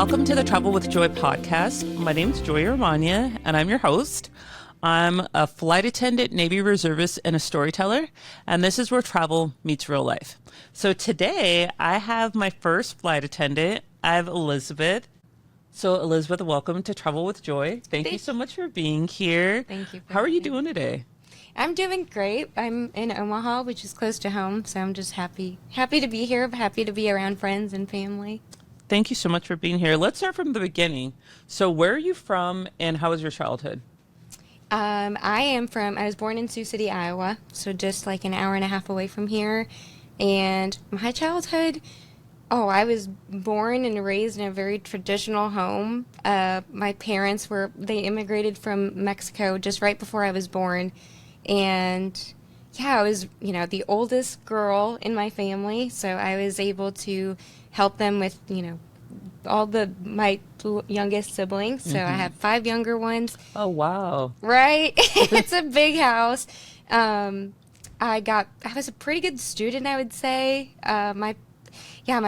Welcome to the Travel with Joy podcast. My name is Joy Ramonia, and I'm your host. I'm a flight attendant, Navy reservist, and a storyteller, and this is where travel meets real life. So today, I have my first flight attendant. I have Elizabeth. So Elizabeth, welcome to Travel with Joy. Thank you so much for being here. Thank you. How are you doing today? I'm doing great. I'm in Omaha, which is close to home, so I'm just happy to be here, happy to be around friends and family. Thank you so much for being here. Let's start from the beginning. So where are you from, and how was your childhood? I was born in Sioux City, Iowa, so just like an hour and a half away from here. And my childhood, I was born and raised in a very traditional home. My parents they immigrated from Mexico just right before I was born. And yeah, I was, the oldest girl in my family, so I was able to help them with, my youngest siblings. So I have 5 younger ones. Oh, wow. Right? It's a big house. I was a pretty good student, I would say. My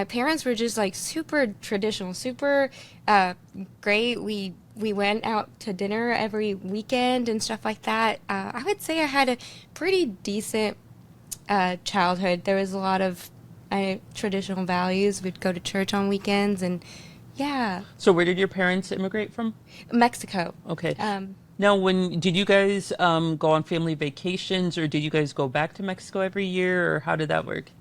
parents were just like super traditional, super great. We went out to dinner every weekend and stuff like that. I would say I had a pretty decent childhood. There was a lot of traditional values. We'd go to church on weekends, and yeah. So where did your parents immigrate from? Mexico. Okay. Now, did you guys go on family vacations, or did you guys go back to Mexico every year, or how did that work?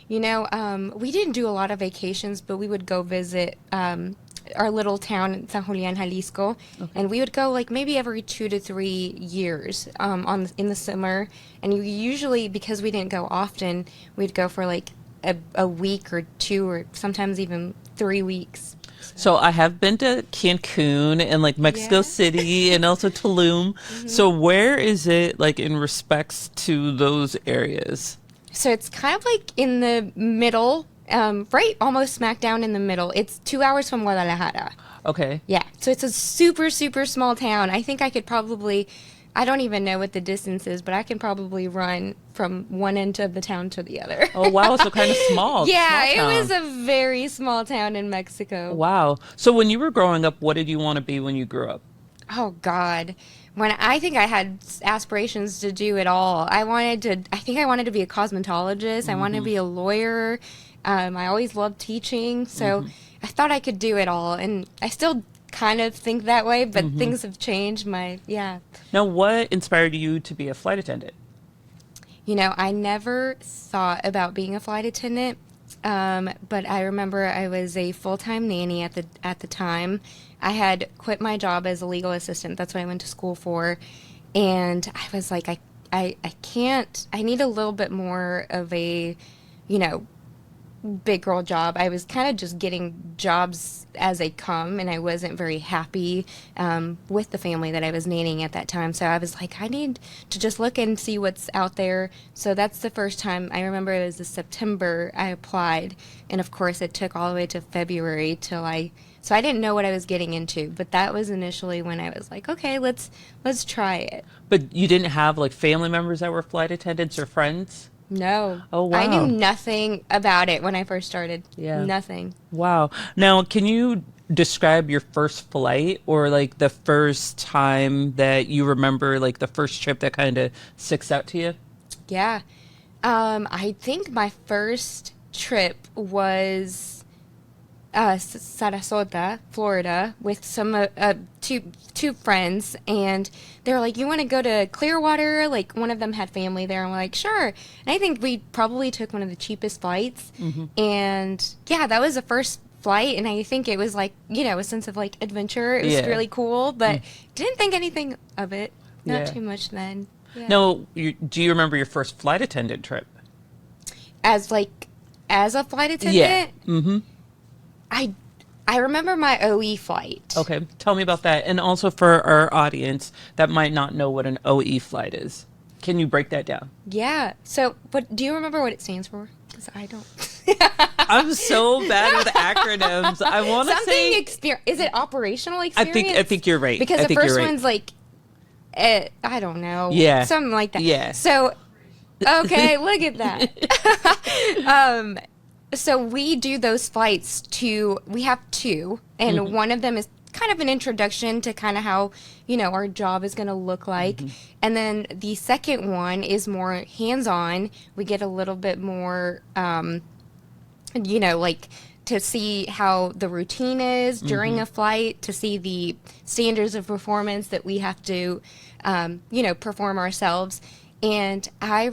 We didn't do a lot of vacations, but we would go visit our little town in San Julian, Jalisco, and we would go like maybe every 2 to 3 years in the summer. And usually, because we didn't go often, we'd go for like a week or 2 or sometimes even 3 weeks. So I have been to Cancun and like Mexico City and also Tulum. Mm-hmm. So where is it like in respects to those areas? So it's kind of like in the middle, right almost smack down in the middle. It's 2 hours from Guadalajara. Okay. Yeah. So it's a super, super small town. I think I could probably, I don't even know what the distance is, but I can probably run from one end of the town to the other. Oh, wow. So kind of small. Yeah, small it was a very small town in Mexico. Wow. So when you were growing up, what did you want to be when you grew up? Oh, God. I think I had aspirations to do it all. I think I wanted to be a cosmetologist. Mm-hmm. I wanted to be a lawyer. I always loved teaching. So I thought I could do it all. And I still kind of think that way, but things have changed. Now, what inspired you to be a flight attendant? I never thought about being a flight attendant. But I remember I was a full-time nanny at the time. I had quit my job as a legal assistant. That's what I went to school for. And I was like, I can't, I need a little bit more of a, big girl job. I was kind of just getting jobs as they come, and I wasn't very happy with the family that I was nannying at that time. So I was like, I need to just look and see what's out there. So that's the first time. I remember it was September I applied, and of course it took all the way to February so I didn't know what I was getting into, but that was initially when I was like, okay, let's try it. But you didn't have like family members that were flight attendants or friends? No. Oh, wow. I knew nothing about it when I first started. Yeah. Nothing. Wow. Now, can you describe your first flight or like the first time that you remember, like the first trip that kind of sticks out to you? Yeah. I think my first trip was Sarasota, Florida, with some two friends, and they were like, you want to go to Clearwater? Like, one of them had family there, and we're like, sure. And I think we probably took one of the cheapest flights, and yeah, that was the first flight, and I think it was like, a sense of like adventure. It was really cool, but didn't think anything of it. Not too much then. Yeah. No, do you remember your first flight attendant trip? As a flight attendant? Yeah. Mm-hmm. I remember my OE flight. Okay, tell me about that. And also for our audience that might not know what an OE flight is, can you break that down? Yeah. So, but do you remember what it stands for? Because I don't. I'm so bad with acronyms. I want to say is it operational experience? I think you're right. Because the first one's like, I don't know. Yeah. Something like that. Yeah. So, okay, look at that. So we do those flights we have two, and one of them is kind of an introduction to kind of how, our job is going to look like. And then the second one is more hands-on. We get a little bit more, like to see how the routine is during a flight, to see the standards of performance that we have to, perform ourselves. And I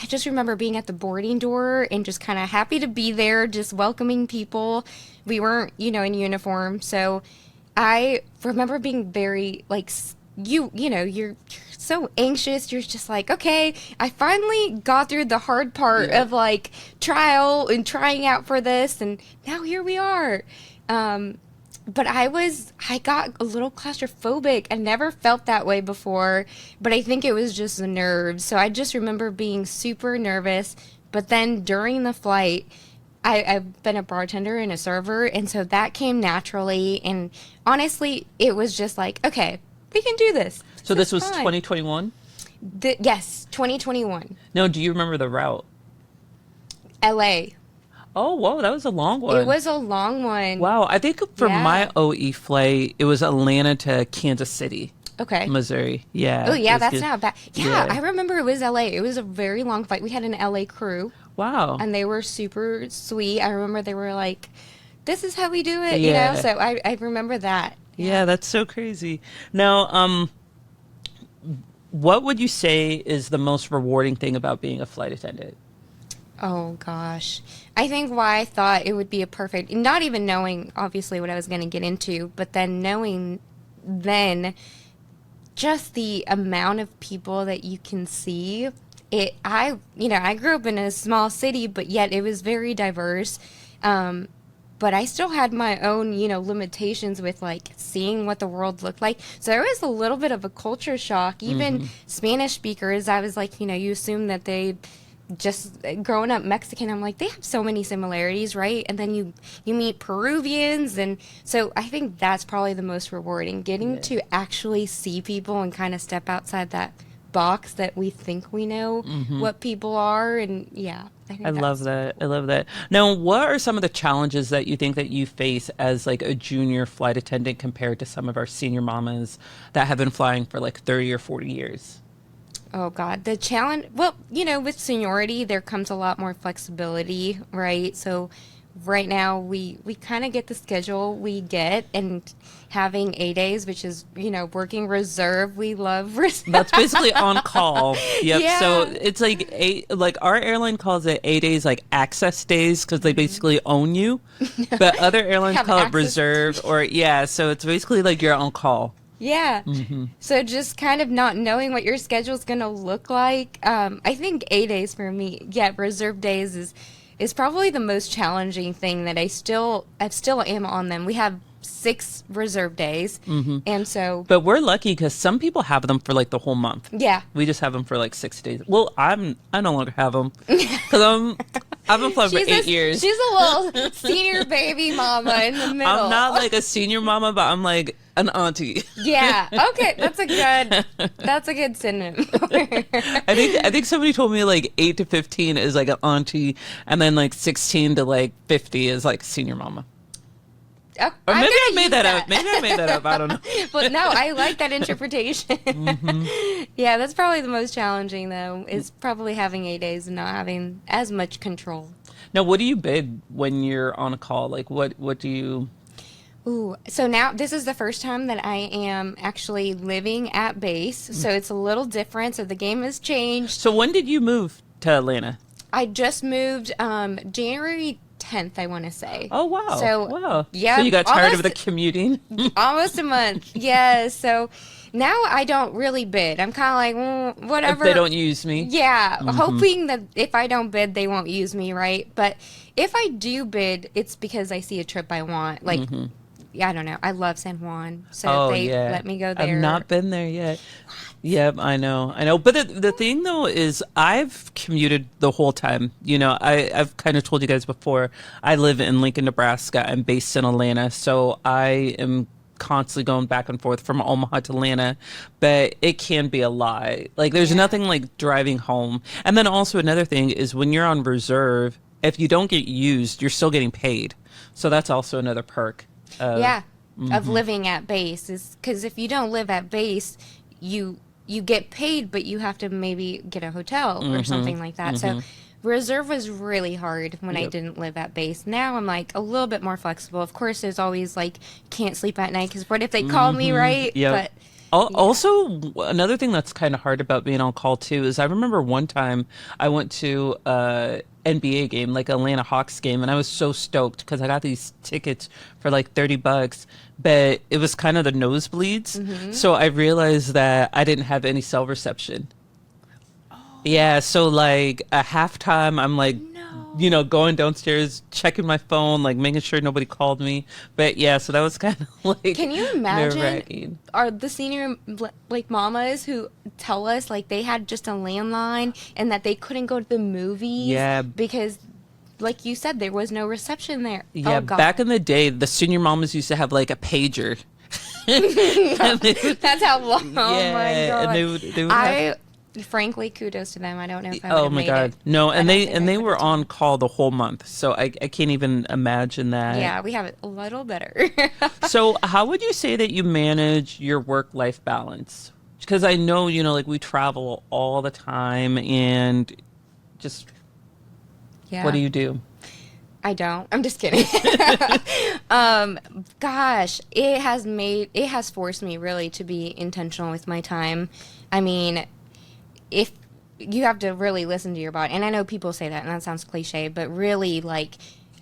just remember being at the boarding door and just kind of happy to be there, just welcoming people. We weren't, in uniform. So I remember being very, like, you're so anxious. You're just like, okay, I finally got through the hard part of, like, trial and trying out for this. And now here we are. But I got a little claustrophobic. I never felt that way before, but I think it was just the nerves. So I just remember being super nervous. But then during the flight, I've been a bartender and a server, and so that came naturally. And honestly, it was just like, okay, we can do this. So this was 2021? Yes, 2021. No, do you remember the route? LA. Oh, whoa, that was a long one. It was a long one. Wow, I think for my OE flight, it was Atlanta to Kansas City. Okay. Missouri. Yeah. Oh, yeah, that's good. not bad. Yeah, I remember it was LA. It was a very long flight. We had an LA crew. Wow. And they were super sweet. I remember they were like, this is how we do it, So I remember that. Yeah, that's so crazy. Now, what would you say is the most rewarding thing about being a flight attendant? Oh, gosh. I think why I thought it would be a perfect, not even knowing, obviously, what I was going to get into, but then knowing just the amount of people that you can see. I grew up in a small city, but yet it was very diverse. But I still had my own, limitations with, like, seeing what the world looked like. So there was a little bit of a culture shock. Even Spanish speakers, I was like, you assume that they just growing up Mexican, I'm like, they have so many similarities, right? And then you meet Peruvians, and so I think that's probably the most rewarding, getting to actually see people and kind of step outside that box that we think we know what people are. And I love that. Now, what are some of the challenges that you think that you face as like a junior flight attendant compared to some of our senior mamas that have been flying for like 30 or 40 years? Oh, God. The challenge, well, with seniority, there comes a lot more flexibility, right? So right now, we kind of get the schedule we get, and having A-days, which is, working reserve. We love reserve. That's basically on call. Yep. Yeah. So it's like our airline calls it A-days, like access days, because they basically own you. But other airlines call it reserve, or so it's basically like you're on call. Yeah. So just kind of not knowing what your schedule is going to look like. I think A-days for me, reserve days is probably the most challenging thing that I still am on them. We have 6 reserve days. And so. But we're lucky because some people have them for like the whole month. Yeah. We just have them for like 6 days. Well, I no longer have them because I've been flying for 8 years. She's a little senior baby mama in the middle. I'm not like a senior mama, but I'm like an auntie. Yeah. Okay. That's a good synonym. I think somebody told me like 8 to 15 is like an auntie, and then like 16 to like 50 is like senior mama. Oh, or maybe I made that up. Maybe I made that up. I don't know. But no, I like that interpretation. Yeah, that's probably the most challenging, though, is probably having A-days and not having as much control. Now, what do you bid when you're on a call? Like, what do you... Ooh, so now this is the first time that I am actually living at base, so it's a little different. So the game has changed. So when did you move to Atlanta? I just moved January 10th, I want to say. Oh, wow. So, yeah. So you got tired of the commuting? Almost a month. Yeah. So now I don't really bid. I'm kind of like, whatever. If they don't use me. Yeah. Hoping that if I don't bid, they won't use me, right? But if I do bid, it's because I see a trip I want. Like, I don't know. I love San Juan. So if they let me go there. I've not been there yet. Yep, I know. But the thing, though, is I've commuted the whole time. I've kind of told you guys before, I live in Lincoln, Nebraska. I'm based in Atlanta. So I am constantly going back and forth from Omaha to Atlanta. But it can be a lot. Like, there's nothing like driving home. And then also another thing is when you're on reserve, if you don't get used, you're still getting paid. So that's also another perk. Yeah, of living at base is because if you don't live at base, you get paid, but you have to maybe get a hotel or something like that. So reserve was really hard when I didn't live at base. Now I'm like a little bit more flexible. Of course, there's always like can't sleep at night because what if they call me, right? Yep. But Also, another thing that's kind of hard about being on call too is I remember one time I went to a NBA game, like Atlanta Hawks game, and I was so stoked because I got these tickets for like $30, but it was kind of the nosebleeds. So I realized that I didn't have any cell reception. Yeah, so like at halftime, I'm like, going downstairs, checking my phone, like making sure nobody called me. But yeah, so that was kind of like can you imagine nerve-wracking. are the senior like mamas who tell us like they had just a landline and that they couldn't go to the movies Yeah. because like you said there was no reception there. Yeah, Oh, God. back in the day, the senior mamas used to have like a pager. And they would- That's how long. Oh my yeah, God. and they would have, Frankly, kudos to them. I don't know if I would oh have my made God, it. no, I and don't they think and I they would were have on done call the whole month, so I can't even imagine that. Yeah, we have it a little better. So how would you say that you manage your work-life balance? Because I know, like we travel all the time and just Yeah. what do you do? I don't. I'm just kidding. Gosh, it has forced me really to be intentional with my time. I mean, if you have to really listen to your body, and I know people say that, and that sounds cliche, but really, like,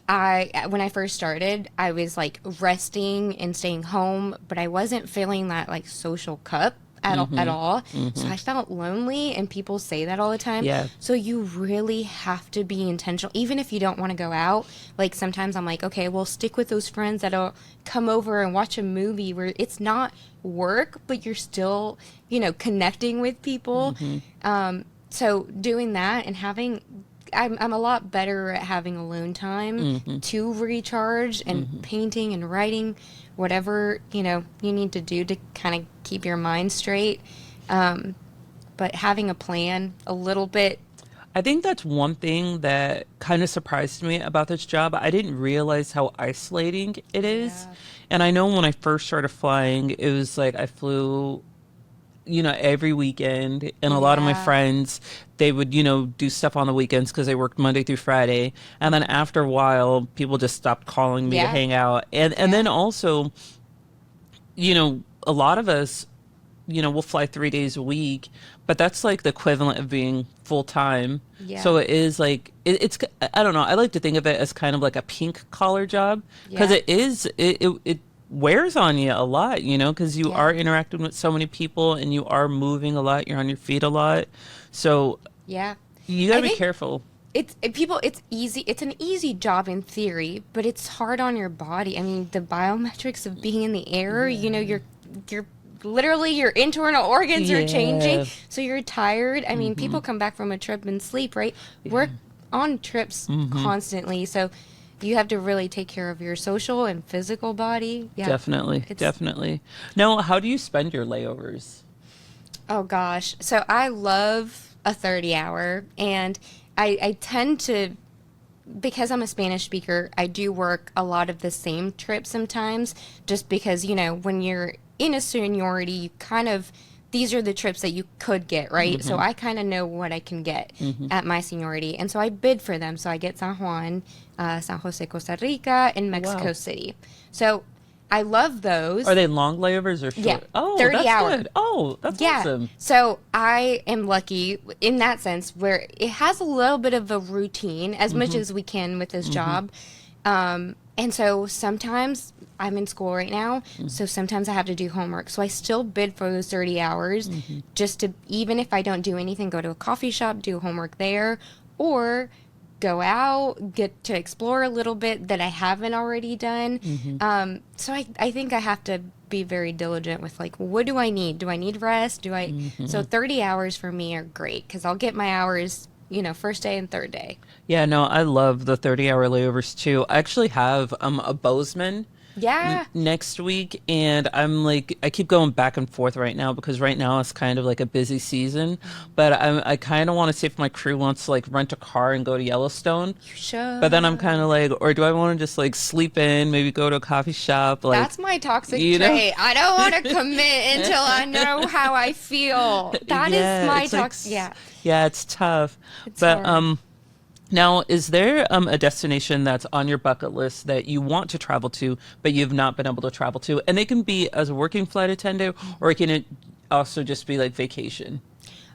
when I first started, I was like resting and staying home, but I wasn't filling that like social cup at all. So I felt lonely, and people say that all the time. Yeah. So you really have to be intentional, even if you don't want to go out. Like sometimes I'm like, okay, well, stick with those friends that'll come over and watch a movie where it's not work, but you're still, connecting with people. So doing that and I'm a lot better at having alone time to recharge and painting and writing, whatever, you need to do to kind of keep your mind straight. But having a plan a little bit. I think that's one thing that kind of surprised me about this job. I didn't realize how isolating it is. Yeah. And I know when I first started flying, it was like I flew every weekend, and a lot of my Yeah. friends, they would, do stuff on the weekends because they worked Monday through Friday. And then after a while, people just stopped calling me to Yeah. hang out. And then also, a lot of us, we'll fly 3 days a week, but that's like the equivalent of being full time. Yeah. So it is like, it's, I don't know. I like to think of it as kind of like a pink collar job because Yeah. it wears on you a lot, because you Yeah. are interacting with so many people and you are moving a lot. You're on your feet a lot. So Yeah. you gotta I be think careful. it's easy. It's an easy job in theory, but it's hard on your body. I mean, the biometrics of being in the air, you're literally your internal organs are changing. Yeah. So you're tired. I mean, people come back from a trip and sleep, right? We're on trips constantly. So you have to really take care of your social and physical body. Yeah. Definitely. It's- Definitely. No, how do you spend your layovers? Oh gosh. So I love a 30 hour, and I tend to, because I'm a Spanish speaker, I do work a lot of the same trips sometimes, just because, when you're in a seniority, you kind of, these are the trips that you could get, right? So I kind of know what I can get at my seniority. And so I bid for them. So I get San Juan, San Jose, Costa Rica, and Mexico Wow. City. So I love those. Are they long layovers or short? Yeah, Oh, 30 that's hour. good. Oh, that's Yeah. awesome. So I am lucky in that sense where it has a little bit of a routine as much as we can with this job. And so sometimes I'm in school right now. So sometimes I have to do homework. So I still bid for those 30 hours just to, even if I don't do anything, go to a coffee shop, do homework there, or go out, get to explore a little bit that I haven't already done. So I think I have to be very diligent with like, what do I need? Do I need rest? So 30 hours for me are great because I'll get my hours, first day and third day. Yeah, no, I love the 30-hour layovers too. I actually have a Bozeman Yeah. next week, and I'm like, I keep going back and forth right now because right now it's kind of like a busy season, but I kind of want to see if my crew wants to like rent a car and go to Yellowstone. You should. But then I'm kind of like, or do I want to just like sleep in, maybe go to a coffee shop? Like, That's my toxic you know? trait. I don't want to commit until I know how I feel. That is my it's like toxic. Yeah. Yeah, it's tough. It's But hard. now, is there a destination that's on your bucket list that you want to travel to, but you've not been able to travel to? And it can be as a working flight attendant, or it can also just be like vacation.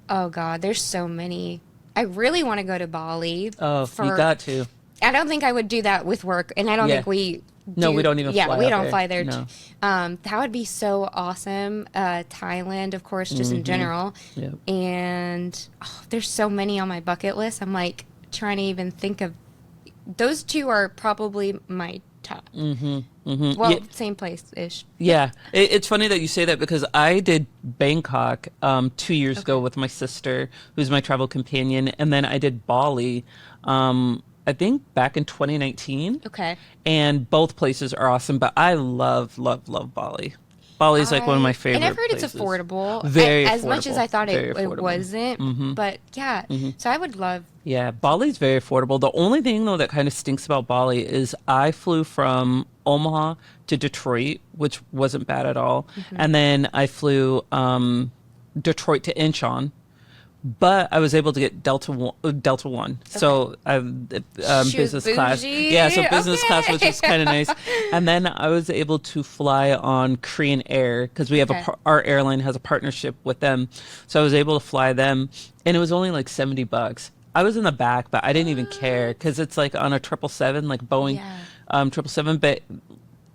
Oh God, there's so many. I really want to go to Bali. Oh, you got to. I don't think I would do that with work, and I don't Yeah. think we. No, we don't even Yeah, fly we out don't there. fly there. No. That would be so awesome. Thailand, of course, just in general. Yep. And there's so many on my bucket list. I'm like trying to even think of. Those two are probably my top. Well, Yeah. same place ish. Yeah, it's funny that you say that because I did Bangkok 2 years ago with my sister, who's my travel companion, and then I did Bali, I think back in 2019. Okay. And both places are awesome, but I love Bali. Bali's like one of my favorite. And I've heard places. it's affordable. Very as much as affordable. I thought Very it affordable. wasn't. But yeah, so I would love. Yeah, Bali's very affordable. The only thing though that kind of stinks about Bali is I flew from Omaha to Detroit, which wasn't bad at all, and then I flew Detroit to Incheon. But I was able to get Delta One, so business class. bougie. Yeah, so business class, which Okay. is kind of nice. And then I was able to fly on Korean Air because we have Okay. our airline has a partnership with them, so I was able to fly them, and it was only like $70. I was in the back, but I didn't even care because it's like on a 777, like Boeing Yeah. 777. But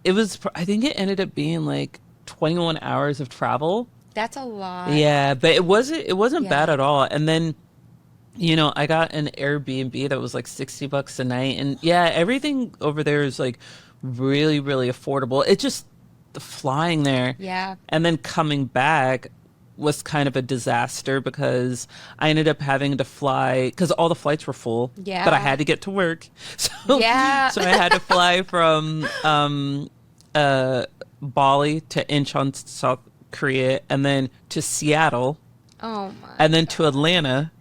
it was, I think it ended up being like 21 hours of travel. That's a lot. Yeah, but it wasn't Yeah. bad at all. And then, I got an Airbnb that was like $60 a night, and yeah, everything over there is like really, really affordable. It just the flying there, Yeah. and then coming back was kind of a disaster because I ended up having to fly because all the flights were full. Yeah. but I had to get to work, so Yeah. so I had to fly from Bali to Incheon, South Korea, and then to Seattle, Oh my. and then to Atlanta,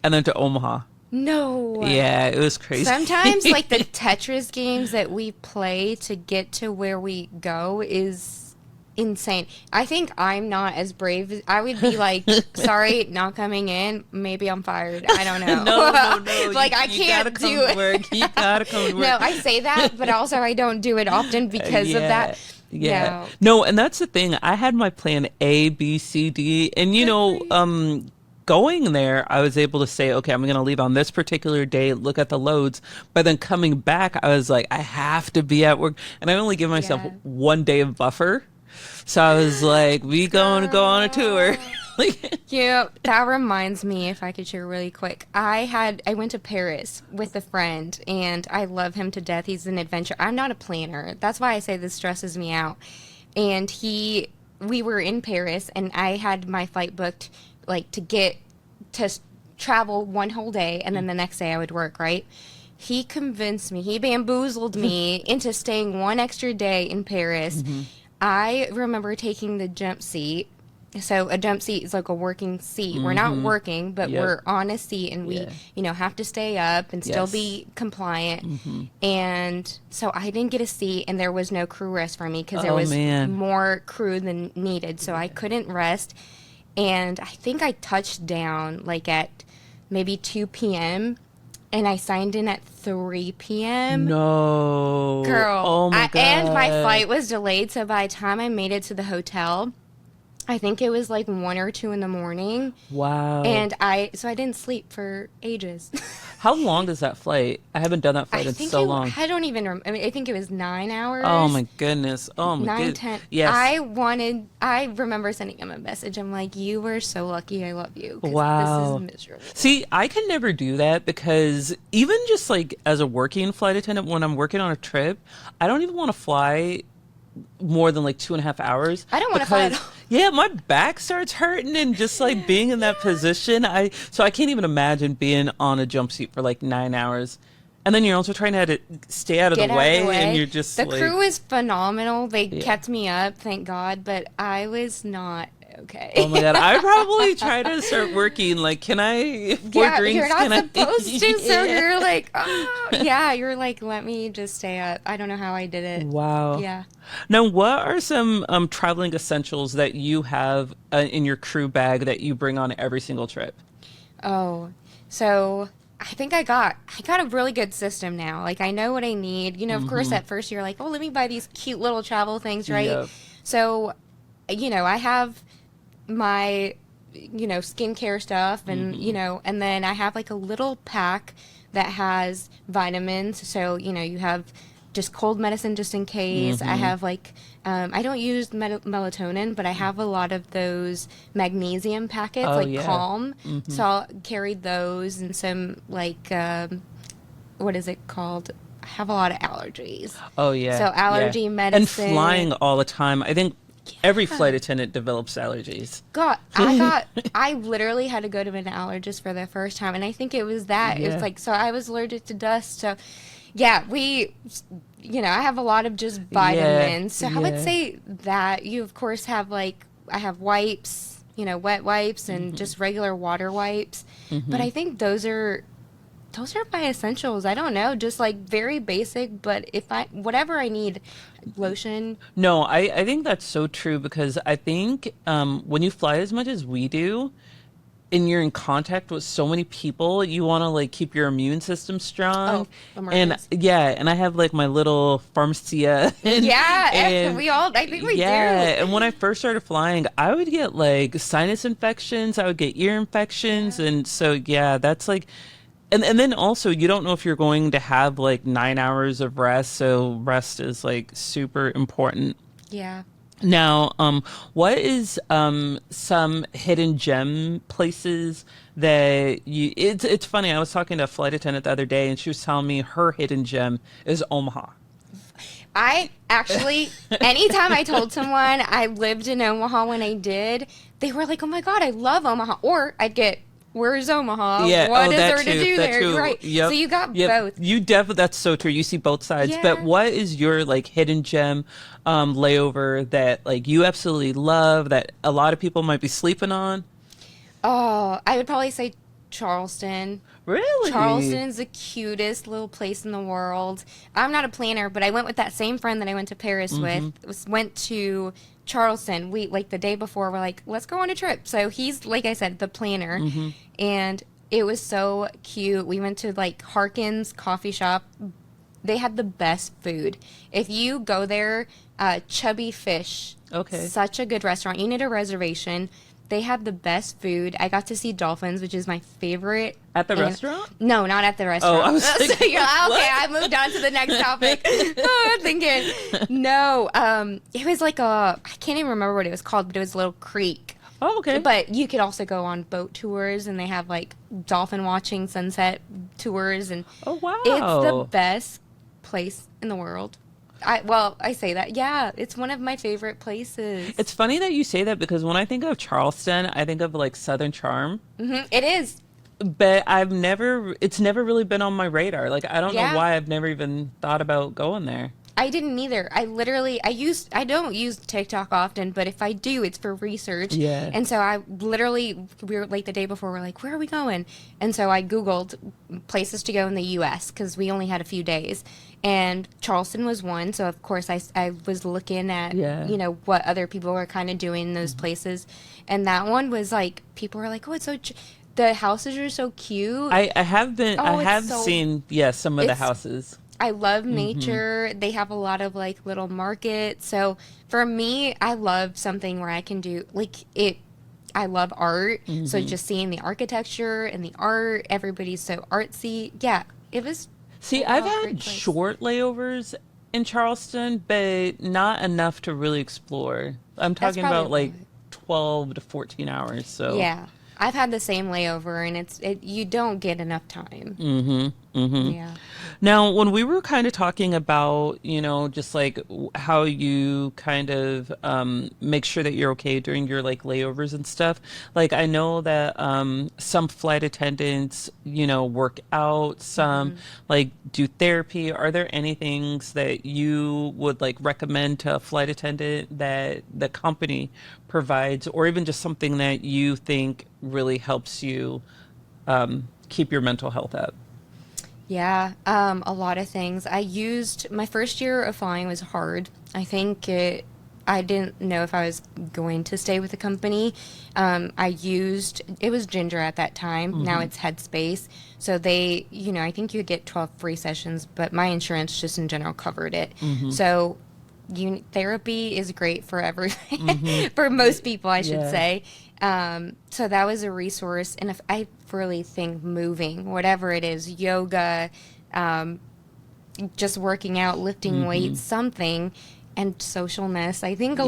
and then to Omaha. No. Yeah, it was crazy. Sometimes, like the Tetris games that we play to get to where we go is insane. I think I'm not as brave. I would be like, sorry, not coming in. Maybe I'm fired. I don't know. no. Like, I you can't gotta come do to it. work. You gotta come to work. No, I say that, but also I don't do it often because of that. Yeah. No, and that's the thing. I had my plan A, B, C, D, and going there, I was able to say, okay, I'm going to leave on this particular day, look at the loads. But then coming back, I was like, I have to be at work. And I only give myself Yeah. 1 day of buffer. So I was like, we going to go on a tour. Like, Yeah, that reminds me, if I could share really quick. I went to Paris with a friend, and I love him to death. He's an adventurer. I'm not a planner. That's why I say this stresses me out. And we were in Paris, and I had my flight booked, like, to travel one whole day, and then the next day I would work, right? He convinced me, he bamboozled me into staying one extra day in Paris. I remember taking the jump seat. So a jump seat is like a working seat. We're not working, but Yep. we're on a seat, and we, have to stay up and still Yes. be compliant. And so I didn't get a seat, and there was no crew rest for me because there Oh, was man. more crew than needed. So I couldn't rest. And I think I touched down like at maybe 2 p.m. and I signed in at 3 p.m. no. Girl. Oh, my God. And my flight was delayed. So by the time I made it to the hotel, I think it was like 1 or 2 in the morning. Wow. And I didn't sleep for ages. How long is that flight? I haven't done that flight in so long. I don't even remember. I mean, I think it was 9 hours. Oh my goodness. Oh my 9, goodness. 10. Yes. I remember sending him a message. I'm like, you were so lucky. I love you. 'Cause Wow. This is miserable. See, I can never do that because even just like as a working flight attendant, when I'm working on a trip, I don't even want to fly more than like 2.5 hours. I don't wanna fly at because- all. Yeah, my back starts hurting and just like being in that position. So I can't even imagine being on a jump seat for like 9 hours. And then you're also trying to stay out of the Get out way, of the way. and you're just The like, crew is phenomenal. They Yeah. kept me up, thank God, but I was not okay. oh my God, I probably try to start working. Like, can I, four Yeah, drinks, you're not can I? supposed to, so Yeah. you're like, oh, yeah, you're like, let me just stay up. I don't know how I did it. Wow. Yeah. Now, what are some traveling essentials that you have in your crew bag that you bring on every single trip? Oh, so I think I got a really good system now. Like I know what I need. You know, of course, at first you're like, oh, let me buy these cute little travel things, right? Yep. So, I have my, skincare stuff and, and then I have like a little pack that has vitamins. So, you have just cold medicine just in case. I have like, I don't use melatonin, but I have a lot of those magnesium packets, Oh, like yeah. Calm. So I'll carry those and some like, what is it called? I have a lot of allergies. Oh, yeah. So allergy yeah. medicine. And flying all the time. I think every flight attendant develops allergies. I literally had to go to an allergist for the first time, and I think it was that. It Yeah. was like, so I was allergic to dust. So, yeah, I have a lot of just vitamins. So I would yeah. say that you, of course, have like, I have wipes, wet wipes and just regular water wipes. But I think those are my essentials. I don't know, just like very basic, but whatever I need, lotion. No, I think that's so true because I think when you fly as much as we do, and you're in contact with so many people, you want to like keep your immune system strong. Oh, and yeah, and I have like my little pharmacia. Yeah, I think we do. And when I first started flying, I would get like sinus infections, I would get ear infections, and so yeah, that's like. And then also, you don't know if you're going to have like 9 hours of rest, so rest is like super important. Yeah. Now, what is some hidden gem places that you? It's funny. I was talking to a flight attendant the other day, and she was telling me her hidden gem is Omaha. I actually, anytime I told someone I lived in Omaha when I did, they were like, "Oh my God, I love Omaha," or I'd get, "Where's Omaha? Yeah, What is that there too, to do that there?" too. Right. Yep. So you got Yep. both. You definitely, that's so true. You see both sides. Yeah. But what is your like hidden gem layover that like you absolutely love that a lot of people might be sleeping on? Oh, I would probably say Charleston. Really? Charleston's the cutest little place in the world. I'm not a planner, but I went with that same friend that I went to Paris with. Went to Charleston. We like the day before. We're like, let's go on a trip. So he's, like I said, the planner, and it was so cute. We went to like Harkin's coffee shop. They had the best food. If you go there, Chubby Fish. Okay. Such a good restaurant. You need a reservation. They had the best food. I got to see dolphins, which is my favorite. At the restaurant? No, not at the restaurant. I was So thinking, you're like, okay, what? I moved on to the next topic. I'm thinking, no, it was like I can't even remember what it was called, but it was a little creek. Oh, okay. But you could also go on boat tours, and they have like dolphin watching, sunset tours, and Oh, wow. it's the best place in the world. I say that. Yeah, it's one of my favorite places. It's funny that you say that because when I think of Charleston, I think of like Southern Charm. It is. But it's never really been on my radar. Like, I don't Yeah. know why I've never even thought about going there. I didn't either. I don't use TikTok often, but if I do, it's for research. Yeah. And so we were like the day before, we're like, where are we going? And so I Googled places to go in the U.S. because we only had a few days. And Charleston was one. So, of course, I was looking at, Yeah. what other people were kind of doing in those places. And that one was like, people were like, oh, it's so, the houses are so cute. I have been, Oh, I it's have so- seen, some of the it's- houses. I love nature. They have a lot of like little markets. So for me, I love something where I can do like it. I love art. So just seeing the architecture and the art, everybody's so artsy. Yeah, it was. See, a I've great had place. short layovers in Charleston, but not enough to really explore. I'm talking probably about like why. 12 to 14 hours. So Yeah, I've had the same layover, and you don't get enough time. Yeah. Now, when we were kind of talking about, just like how you kind of make sure that you're okay during your like layovers and stuff, like I know that some flight attendants, work out, some like do therapy. Are there any things that you would like recommend to a flight attendant that the company provides, or even just something that you think really helps you keep your mental health up? Yeah, a lot of things. I used my first year of flying was hard. I didn't know if I was going to stay with the company. It was Ginger at that time. Now it's Headspace. So I think you get 12 free sessions, but my insurance just in general covered it. So therapy is great for for most people, I should say. So that was a resource. And if I really think moving, whatever it is, yoga, just working out, lifting weights, something, and socialness. I think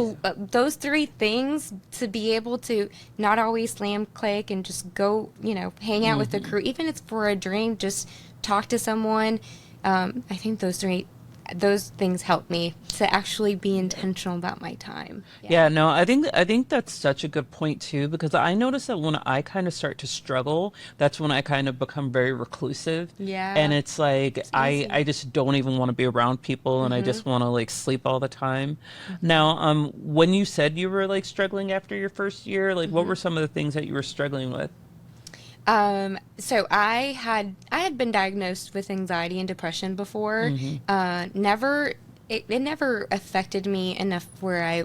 those three things, to be able to not always slam click and just go, hang out with the crew, even if it's for a drink, just talk to someone. I think those things help me to actually be intentional about my time. Yeah, no, I think that's such a good point too, because I notice that when I kind of start to struggle, that's when I kind of become very reclusive. Yeah. And it's like It's I easy. I just don't even want to be around people, and I just want to like sleep all the time. Now, when you said you were like struggling after your first year, like what were some of the things that you were struggling with? So I had been diagnosed with anxiety and depression before. It never affected me enough where I,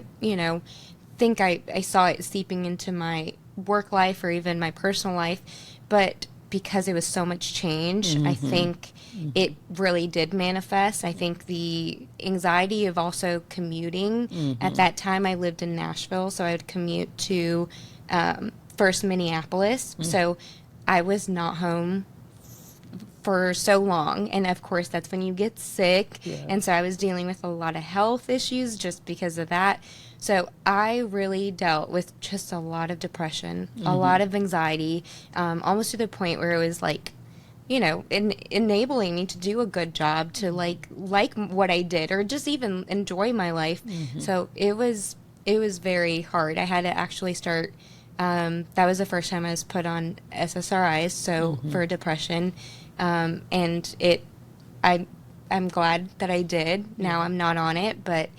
think I saw it seeping into my work life or even my personal life. But because it was so much change, I think it really did manifest. I think the anxiety of also commuting. At that time, I lived in Nashville, so I would commute to first Minneapolis. So I was not home for so long, and of course that's when you get sick. And so I was dealing with a lot of health issues just because of that. So I really dealt with just a lot of depression, a lot of anxiety, almost to the point where it was like, enabling me to do a good job, to like what I did, or just even enjoy my life. So it was very hard. I had to actually start. That was the first time I was put on SSRIs, so for depression, and I'm glad that I did. Now I'm not on it, but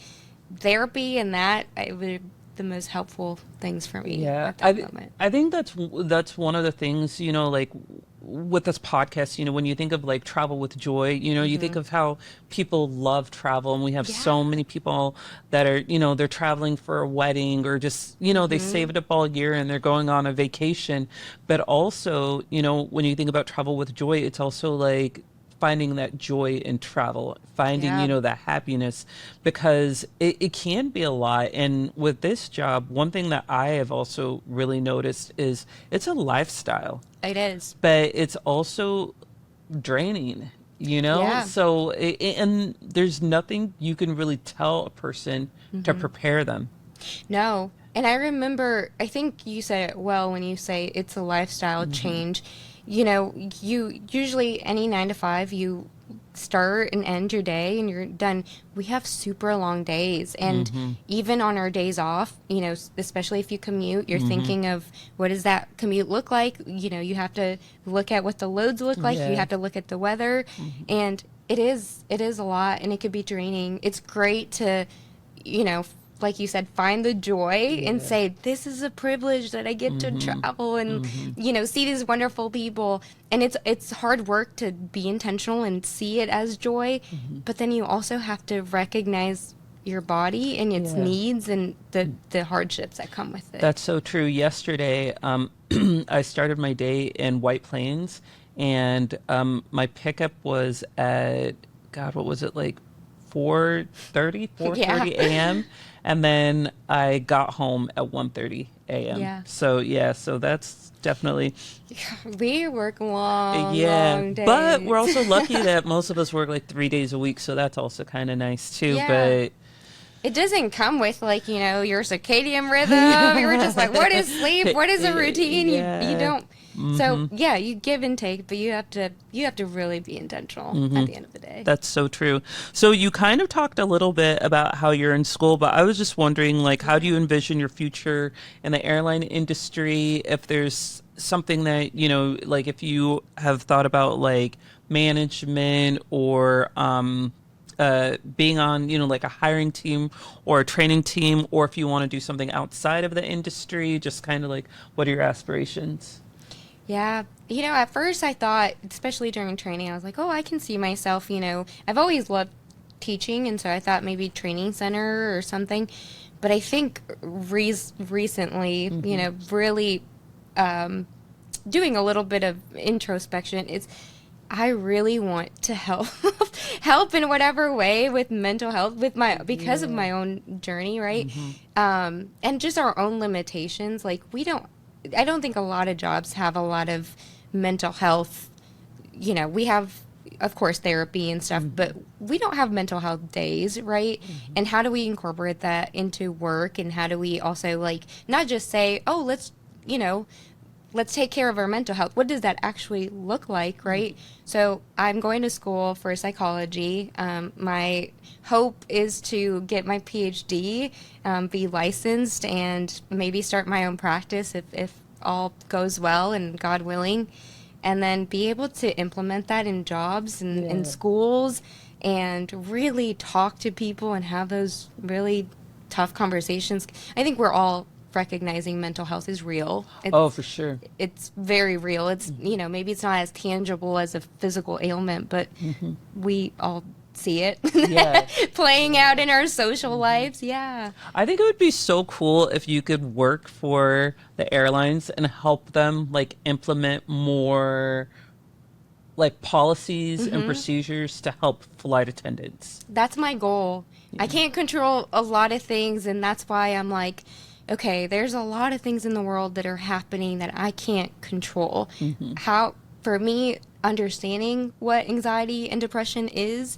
therapy and that it were the most helpful things for me at that moment. I think that's one of the things, like with this podcast, when you think of like travel with joy, you think of how people love travel, and we have so many people that are, they're traveling for a wedding, or just, they save it up all year and they're going on a vacation. But also, when you think about travel with joy, it's also like finding that joy in travel, finding, that happiness, because it can be a lot. And with this job, one thing that I have also really noticed is it's a lifestyle. It is. But it's also draining, Yeah. So, and there's nothing you can really tell a person to prepare them. No. And I remember, I think you said it well when you say it's a lifestyle change. You usually any 9 to 5, you start and end your day and you're done. We have super long days, and even on our days off, especially if you commute, you're thinking of what does that commute look like. You have to look at what the loads look like. You have to look at the weather, and it is a lot, and it could be draining. It's great to, like you said, find the joy and say, this is a privilege that I get to travel and, see these wonderful people. And it's hard work to be intentional and see it as joy. But then you also have to recognize your body and its needs and the hardships that come with it. That's so true. Yesterday, I started my day in White Plains, and my pickup was at, God, what was it, like 4:30 a.m. And then I got home at 1:30 a.m. Yeah. So that's definitely, We work long days. But we're also lucky that most of us work like 3 days a week, so that's also kind of nice too. Yeah. But it doesn't come with your circadian rhythm. You're just like, what is sleep? What is a routine? You don't. So yeah, you give and take, but you have to really be intentional at the end of the day. That's so true. So you kind of talked a little bit about how you're in school, but I was just wondering, like, how do you envision your future in the airline industry? If there's something that, like if you have thought about like management or being on, like a hiring team or a training team, or if you want to do something outside of the industry, just kind of like, what are your aspirations? Yeah. At first I thought, especially during training, I was like, oh, I can see myself, I've always loved teaching, and so I thought maybe training center or something. But I think recently, really doing a little bit of introspection, I really want to help help in whatever way with mental health because of my own journey, right? And just our own limitations. Like I don't think a lot of jobs have a lot of mental health. We have, of course, therapy and stuff, but we don't have mental health days, right? And how do we incorporate that into work? And how do we also not just say, oh, let's take care of our mental health. What does that actually look like, right? So I'm going to school for psychology. My hope is to get my PhD, be licensed, and maybe start my own practice if all goes well and God willing, and then be able to implement that in jobs and in schools and really talk to people and have those really tough conversations. I think we're all recognizing mental health is real. For sure. It's very real. It's, maybe it's not as tangible as a physical ailment, but we all see it playing out in our social lives. Yeah. I think it would be so cool if you could work for the airlines and help them implement more policies and procedures to help flight attendants. That's my goal. I can't control a lot of things, and that's why I'm like, okay, there's a lot of things in the world that are happening that I can't control. How, for me, understanding what anxiety and depression is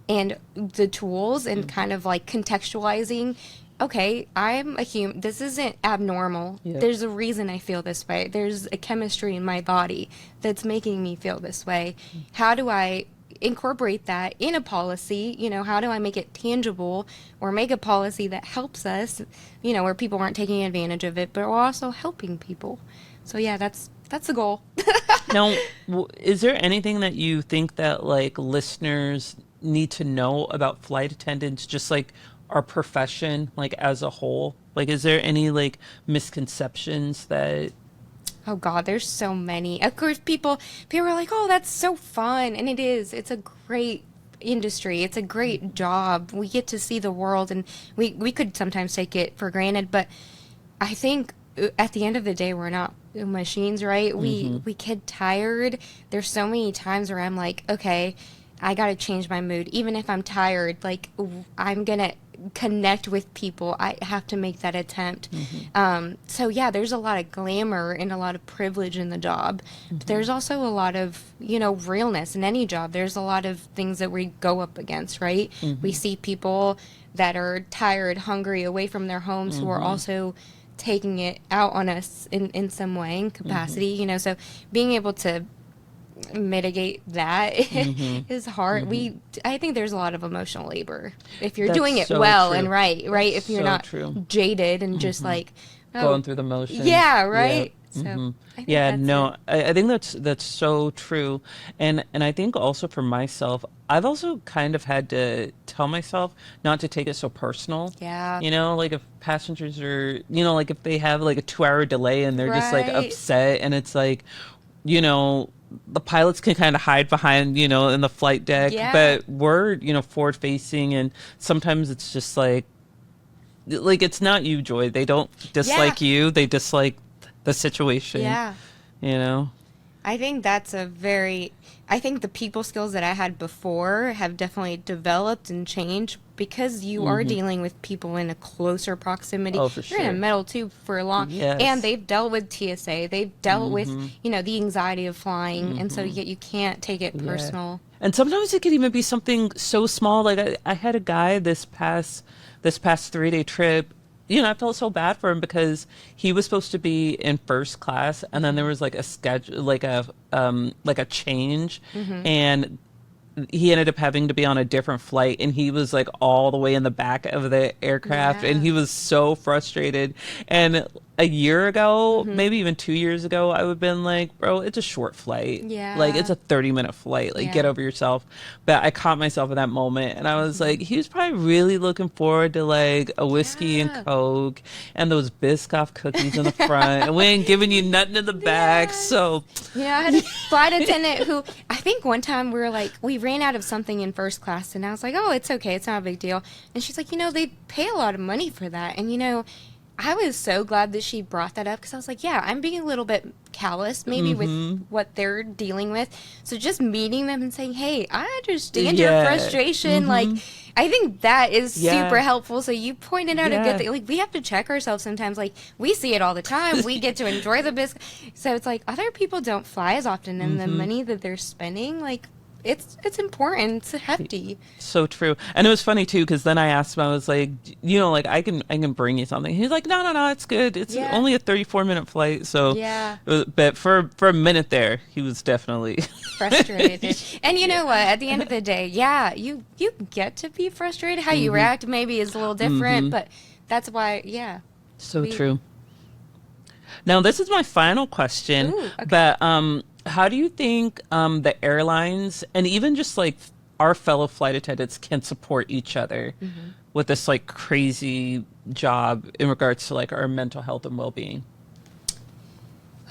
and the tools and kind of contextualizing, okay, I'm a human. This isn't abnormal. There's a reason I feel this way. There's a chemistry in my body that's making me feel this way. How do I incorporate that in a policy? How do I make it tangible or make a policy that helps us, where people aren't taking advantage of it, but we're also helping people. So yeah, that's the goal. Now, is there anything that you think that listeners need to know about flight attendants, just our profession, as a whole? Is there any misconceptions that... Oh God, there's so many. Of course, people are like, oh, that's so fun. And it is. It's a great industry. It's a great job. We get to see the world, and we could sometimes take it for granted. But I think at the end of the day, we're not machines, right? We get tired. There's so many times where I'm like, okay, I got to change my mood. Even if I'm tired, I'm going to connect with people. I have to make that attempt. So yeah, there's a lot of glamour and a lot of privilege in the job. But there's also a lot of, realness in any job. There's a lot of things that we go up against, right? We see people that are tired, hungry, away from their homes who are also taking it out on us in some way, in capacity, so being able to mitigate that is hard. I think there's a lot of emotional labor if you're doing it well true. And right if you're not jaded and just going through the motions. Yeah, right. So I think that's so true. And I think also for myself, I've also kind of had to tell myself not to take it so personal. Yeah. If passengers are, if they have a 2-hour delay and they're just upset, and it's the pilots can kind of hide behind, in the flight deck, but we're, forward facing, and sometimes it's just it's not you, Joy. They don't dislike you. They dislike the situation. Yeah. I think I think the people skills that I had before have definitely developed and changed because you are dealing with people in a closer proximity. Oh, for sure. You're in a metal tube for a long, and they've dealt with TSA. They've dealt with, the anxiety of flying, and so you can't take it personal. And sometimes it could even be something so small. I had a guy this past 3-day trip. I felt so bad for him because he was supposed to be in first class, and then there was like a schedule, like a change, and he ended up having to be on a different flight, and he was like all the way in the back of the aircraft, and he was so frustrated. And a year ago, maybe even 2 years ago, I would have been like, bro, it's a short flight. Yeah. Like, it's a 30-minute flight. Like, get over yourself. But I caught myself in that moment, and I was like, he was probably really looking forward to like a whiskey and Coke and those Biscoff cookies in the front, and we ain't giving you nothing in the back. So I had a flight attendant who, I think one time we ran out of something in first class, and I was like, oh, it's okay, it's not a big deal. And she's like, they pay a lot of money for that. And I was so glad that she brought that up, because I was like, yeah, I'm being a little bit callous maybe with what they're dealing with. So just meeting them and saying, hey, I understand your frustration. Like, I think that is super helpful. So you pointed out a good thing. Like, we have to check ourselves sometimes. Like, we see it all the time. We get to enjoy the biscuit. So it's like other people don't fly as often, and the money that they're spending, like, it's important. It's hefty. So true. And it was funny too, because then I asked him, I was like, like I can bring you something. He's like, no, it's good. It's only a 34-minute flight. So but for a minute there, he was definitely frustrated. And you know what? At the end of the day, you get to be frustrated. How you react maybe is a little different, but that's why, So true. Now, this is my final question. Ooh, okay. But how do you think the airlines and even just like our fellow flight attendants can support each other with this like crazy job in regards to like our mental health and well-being?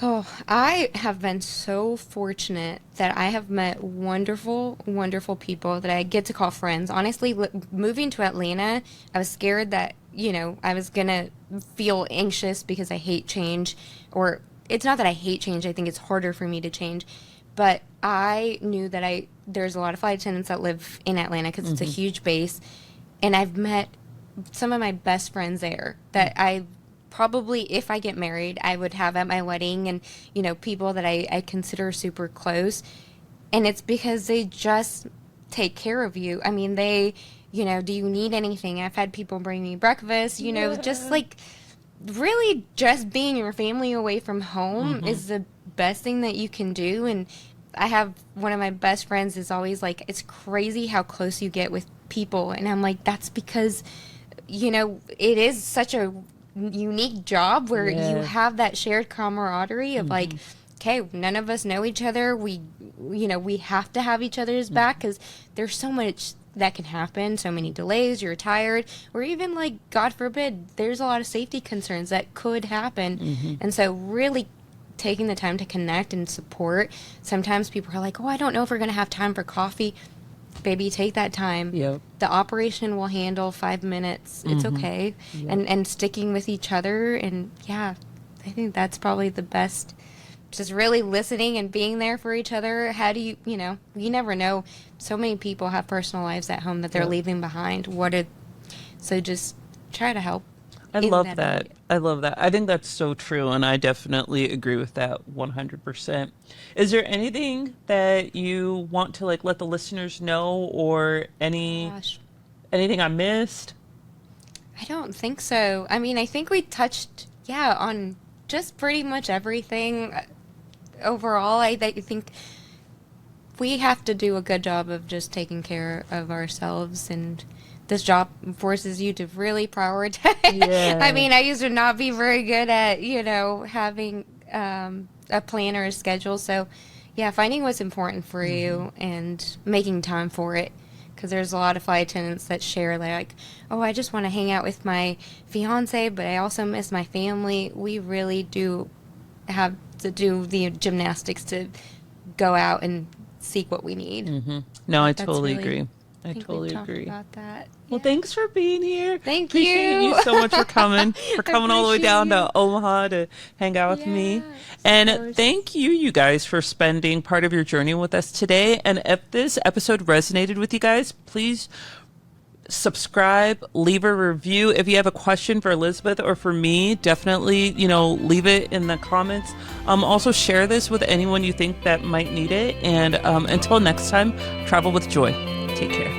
Oh, I have been so fortunate that I have met wonderful, wonderful people that I get to call friends. Honestly, moving to Atlanta, I was scared that, I was going to feel anxious because I hate change. Or it's not that I hate change. I think it's harder for me to change. But I knew that there's a lot of flight attendants that live in Atlanta because it's a huge base. And I've met some of my best friends there that I probably, if I get married, I would have at my wedding, and, people that I consider super close. And it's because they just take care of you. I mean, they, do you need anything? I've had people bring me breakfast, just like really just being your family away from home is the best thing that you can do. And I have one of my best friends is always like, it's crazy how close you get with people. And I'm like, that's because, it is such a unique job where you have that shared camaraderie of like, okay, none of us know each other. We have to have each other's back because there's so much that can happen, so many delays, you're tired, or even like, God forbid, there's a lot of safety concerns that could happen. And so really taking the time to connect and support. Sometimes people are like, oh, I don't know if we're going to have time for coffee. Baby, take that time. Yep. The operation will handle 5 minutes. It's okay. Yep. And sticking with each other. And I think that's probably the best. Just really listening and being there for each other. How do you never know. So many people have personal lives at home that they're leaving behind. So just try to help. I love that. I love that. I think that's so true, and I definitely agree with that 100%. Is there anything that you want to like let the listeners know, or anything I missed? I don't think so. I mean, I think we touched on just pretty much everything. Overall, I think we have to do a good job of just taking care of ourselves, and this job forces you to really prioritize. I mean, I used to not be very good at, having a plan or a schedule. So, finding what's important for you and making time for it. Because there's a lot of flight attendants that share, like, oh, I just want to hang out with my fiance, but I also miss my family. We really do have to do the gymnastics to go out and seek what we need. No, I totally agree. I totally agree. About that. Well, thanks for being here. Appreciate you so much for coming, all the way down to Omaha to hang out with me. And thank you guys, for spending part of your journey with us today. And if this episode resonated with you guys, please subscribe, leave a review. If you have a question for Elizabeth or for me, definitely, leave it in the comments. Also share this with anyone you think that might need it. And until next time, travel with joy. Take care.